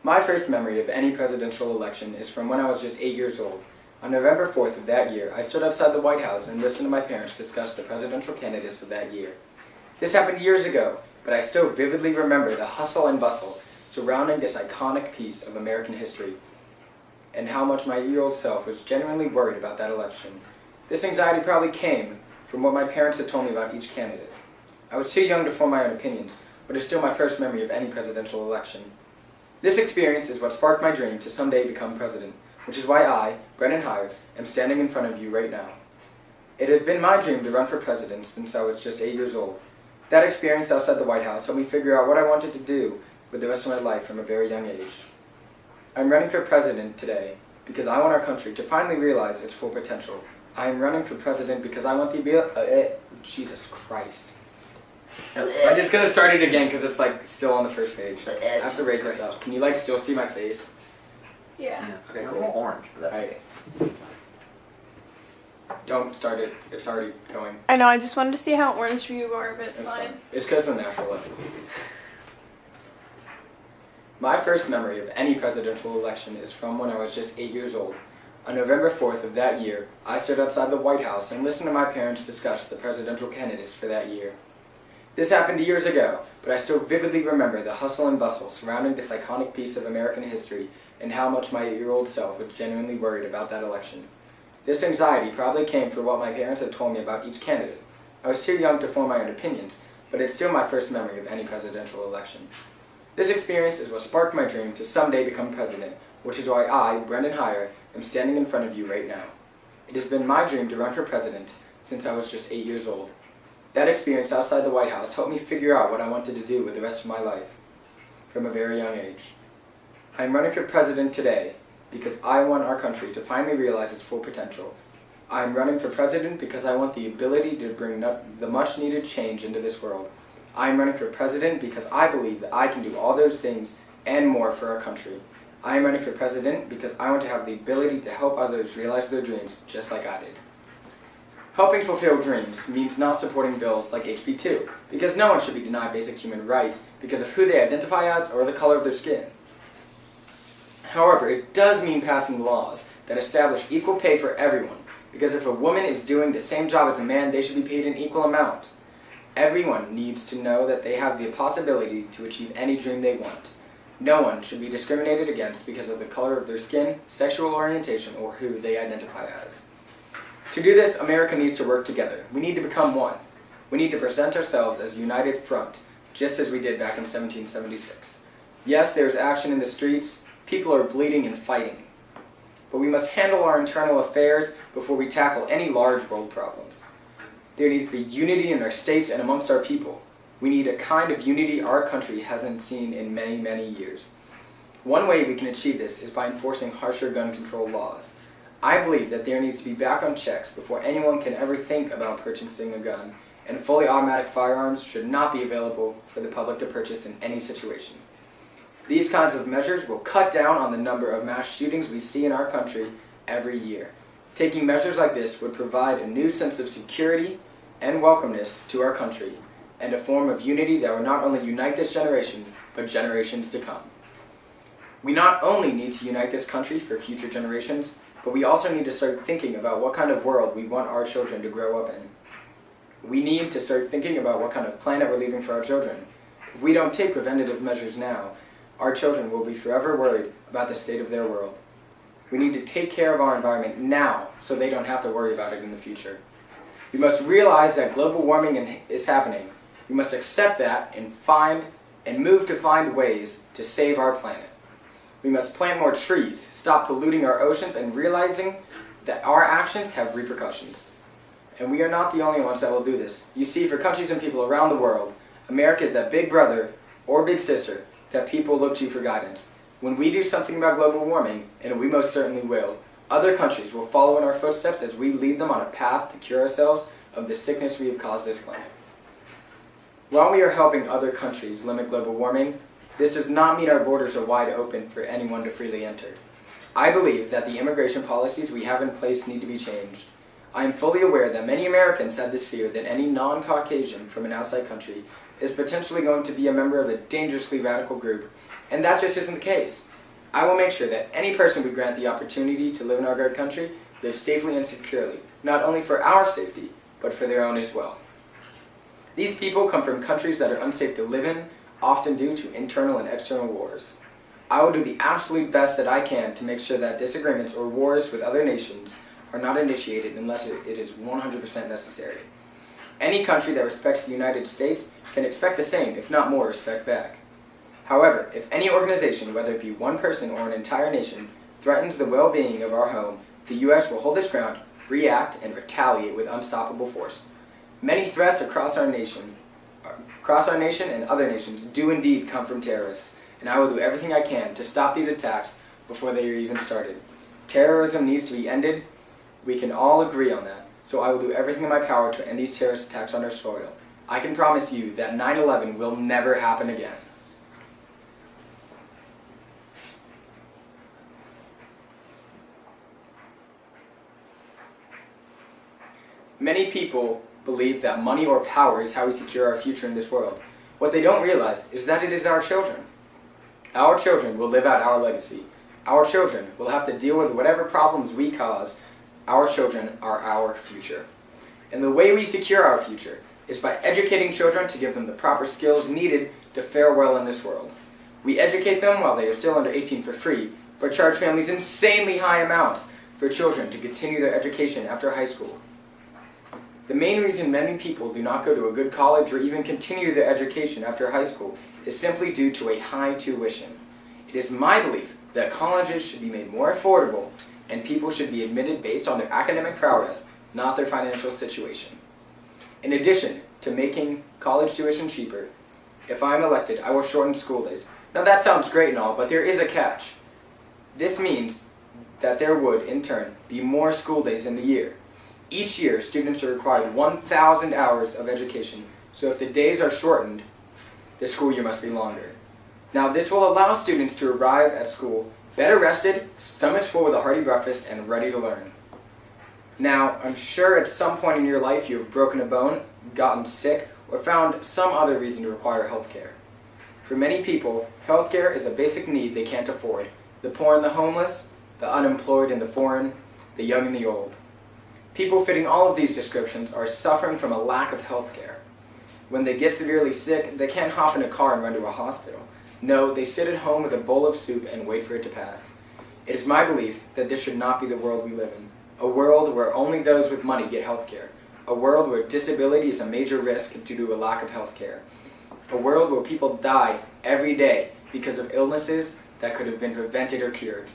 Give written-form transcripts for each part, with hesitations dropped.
My first memory of any presidential election is from when I was just 8 years old. On November 4th of that year, I stood outside the White House and listened to my parents discuss the presidential candidates of that year. This happened years ago, but I still vividly remember the hustle and bustle surrounding this iconic piece of American history, and how much my 8-year-old self was genuinely worried about that election. This anxiety probably came from what my parents had told me about each candidate. I was too young to form my own opinions, but it's still my first memory of any presidential election. This experience is what sparked my dream to someday become president, which is why I, Brendan Heyer, am standing in front of you right now. It has been my dream to run for president since I was just 8 years old. That experience outside the White House helped me figure out what I wanted to do with the rest of my life from a very young age. I'm running for president today because I want our country to finally realize its full potential. I am running for president because I want the Jesus Christ. I'm just going to start it again because it's like still on the first page. I have to raise this up. Can you like still see my face? Yeah. Okay, A cool. little orange, but that's Alright. Don't start it. It's already going. I know, I just wanted to see how orange you are, but it's It's fine. It's because of the natural light. My first memory of any presidential election is from when I was just 8 years old. On November 4th of that year, I stood outside the White House and listened to my parents discuss the presidential candidates for that year. This happened years ago, but I still vividly remember the hustle and bustle surrounding this iconic piece of American history and how much my 8-year-old self was genuinely worried about that election. This anxiety probably came from what my parents had told me about each candidate. I was too young to form my own opinions, but it's still my first memory of any presidential election. This experience is what sparked my dream to someday become president, which is why I, Brendan Heyer, am standing in front of you right now. It has been my dream to run for president since I was just 8 years old. That experience outside the White House helped me figure out what I wanted to do with the rest of my life from a very young age. I am running for president today because I want our country to finally realize its full potential. I am running for president because I want the ability to bring the much needed change into this world. I am running for president because I believe that I can do all those things and more for our country. I am running for president because I want to have the ability to help others realize their dreams just like I did. Helping fulfill dreams means not supporting bills like HB 2, because no one should be denied basic human rights because of who they identify as or the color of their skin. However, it does mean passing laws that establish equal pay for everyone, because if a woman is doing the same job as a man, they should be paid an equal amount. Everyone needs to know that they have the possibility to achieve any dream they want. No one should be discriminated against because of the color of their skin, sexual orientation, or who they identify as. To do this, America needs to work together. We need to become one. We need to present ourselves as a united front, just as we did back in 1776. Yes, there is action in the streets. People are bleeding and fighting. But we must handle our internal affairs before we tackle any large world problems. There needs to be unity in our states and amongst our people. We need a kind of unity our country hasn't seen in many, many years. One way we can achieve this is by enforcing harsher gun control laws. I believe that there needs to be background checks before anyone can ever think about purchasing a gun, and fully automatic firearms should not be available for the public to purchase in any situation. These kinds of measures will cut down on the number of mass shootings we see in our country every year. Taking measures like this would provide a new sense of security and welcomeness to our country, and a form of unity that will not only unite this generation, but generations to come. We not only need to unite this country for future generations, but we also need to start thinking about what kind of world we want our children to grow up in. We need to start thinking about what kind of planet we're leaving for our children. If we don't take preventative measures now, our children will be forever worried about the state of their world. We need to take care of our environment now so they don't have to worry about it in the future. We must realize that global warming is happening. We must accept that and move to find ways to save our planet. We must plant more trees, stop polluting our oceans, and realizing that our actions have repercussions. And we are not the only ones that will do this. You see, for countries and people around the world, America is that big brother or big sister that people look to for guidance. When we do something about global warming, and we most certainly will, other countries will follow in our footsteps as we lead them on a path to cure ourselves of the sickness we have caused this planet. While we are helping other countries limit global warming, this does not mean our borders are wide open for anyone to freely enter. I believe that the immigration policies we have in place need to be changed. I am fully aware that many Americans have this fear that any non-Caucasian from an outside country is potentially going to be a member of a dangerously radical group, and that just isn't the case. I will make sure that any person we grant the opportunity to live in our great country lives safely and securely, not only for our safety, but for their own as well. These people come from countries that are unsafe to live in, often due to internal and external wars. I will do the absolute best that I can to make sure that disagreements or wars with other nations are not initiated unless it is 100% necessary. Any country that respects the United States can expect the same, if not more, respect back. However, if any organization, whether it be one person or an entire nation, threatens the well-being of our home, the U.S. will hold its ground, react, and retaliate with unstoppable force. Many threats across our nation and other nations do indeed come from terrorists, and I will do everything I can to stop these attacks before they are even started. Terrorism needs to be ended. We can all agree on that, so I will do everything in my power to end these terrorist attacks on our soil. I can promise you that 9/11 will never happen again. Many people believe that money or power is how we secure our future in this world. What they don't realize is that it is our children. Our children will live out our legacy. Our children will have to deal with whatever problems we cause. Our children are our future. And the way we secure our future is by educating children to give them the proper skills needed to fare well in this world. We educate them while they are still under 18 for free, but charge families insanely high amounts for children to continue their education after high school. The main reason many people do not go to a good college or even continue their education after high school is simply due to a high tuition. It is my belief that colleges should be made more affordable and people should be admitted based on their academic prowess, not their financial situation. In addition to making college tuition cheaper, if I am elected, I will shorten school days. Now that sounds great and all, but there is a catch. This means that there would, in turn, be more school days in the year. Each year, students are required 1,000 hours of education, so if the days are shortened, the school year must be longer. Now, this will allow students to arrive at school better rested, stomachs full with a hearty breakfast, and ready to learn. Now, I'm sure at some point in your life you have broken a bone, gotten sick, or found some other reason to require health care. For many people, health care is a basic need they can't afford. The poor and the homeless, the unemployed and the foreign, the young and the old. People fitting all of these descriptions are suffering from a lack of health care. When they get severely sick, they can't hop in a car and run to a hospital. No, they sit at home with a bowl of soup and wait for it to pass. It is my belief that this should not be the world we live in. A world where only those with money get health care. A world where disability is a major risk due to a lack of health care. A world where people die every day because of illnesses that could have been prevented or cured.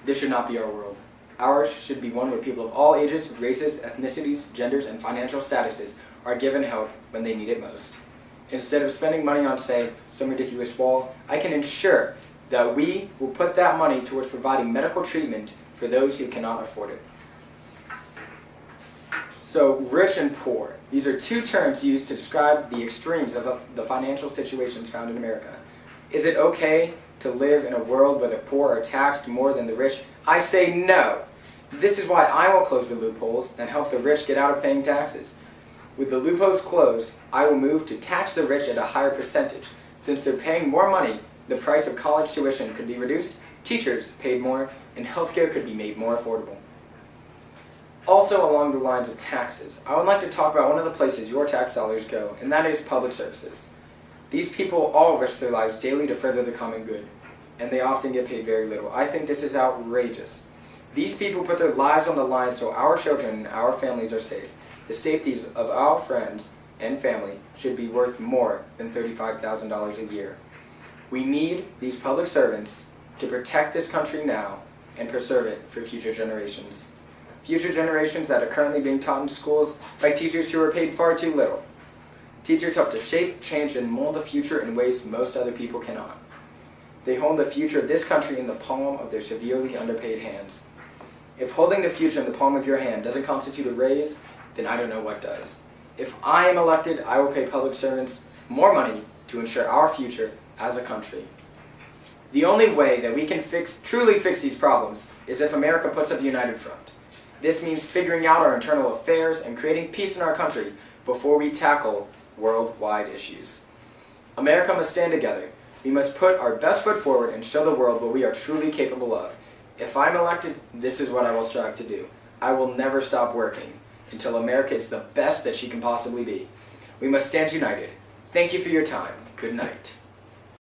This should not be our world. Ours should be one where people of all ages, races, ethnicities, genders, and financial statuses are given help when they need it most. Instead of spending money on, say, some ridiculous wall, I can ensure that we will put that money towards providing medical treatment for those who cannot afford it. So, rich and poor. These are two terms used to describe the extremes of the financial situations found in America. Is it okay to live in a world where the poor are taxed more than the rich? I say no. This is why I will close the loopholes and help the rich get out of paying taxes. With the loopholes closed, I will move to tax the rich at a higher percentage. Since they're paying more money, the price of college tuition could be reduced, teachers paid more, and healthcare could be made more affordable. Also along the lines of taxes, I would like to talk about one of the places your tax dollars go, and that is public services. These people all risk their lives daily to further the common good, and they often get paid very little. I think this is outrageous. These people put their lives on the line so our children and our families are safe. The safeties of our friends and family should be worth more than $35,000 a year. We need these public servants to protect this country now and preserve it for future generations. Future generations that are currently being taught in schools by teachers who are paid far too little. Teachers help to shape, change, and mold the future in ways most other people cannot. They hold the future of this country in the palm of their severely underpaid hands. If holding the future in the palm of your hand doesn't constitute a raise, then I don't know what does. If I am elected, I will pay public servants more money to ensure our future as a country. The only way that we can truly fix these problems is if America puts up a united front. This means figuring out our internal affairs and creating peace in our country before we tackle worldwide issues. America must stand together. We must put our best foot forward and show the world what we are truly capable of. If I'm elected, this is what I will strive to do. I will never stop working until America is the best that she can possibly be. We must stand united. Thank you for your time. Good night.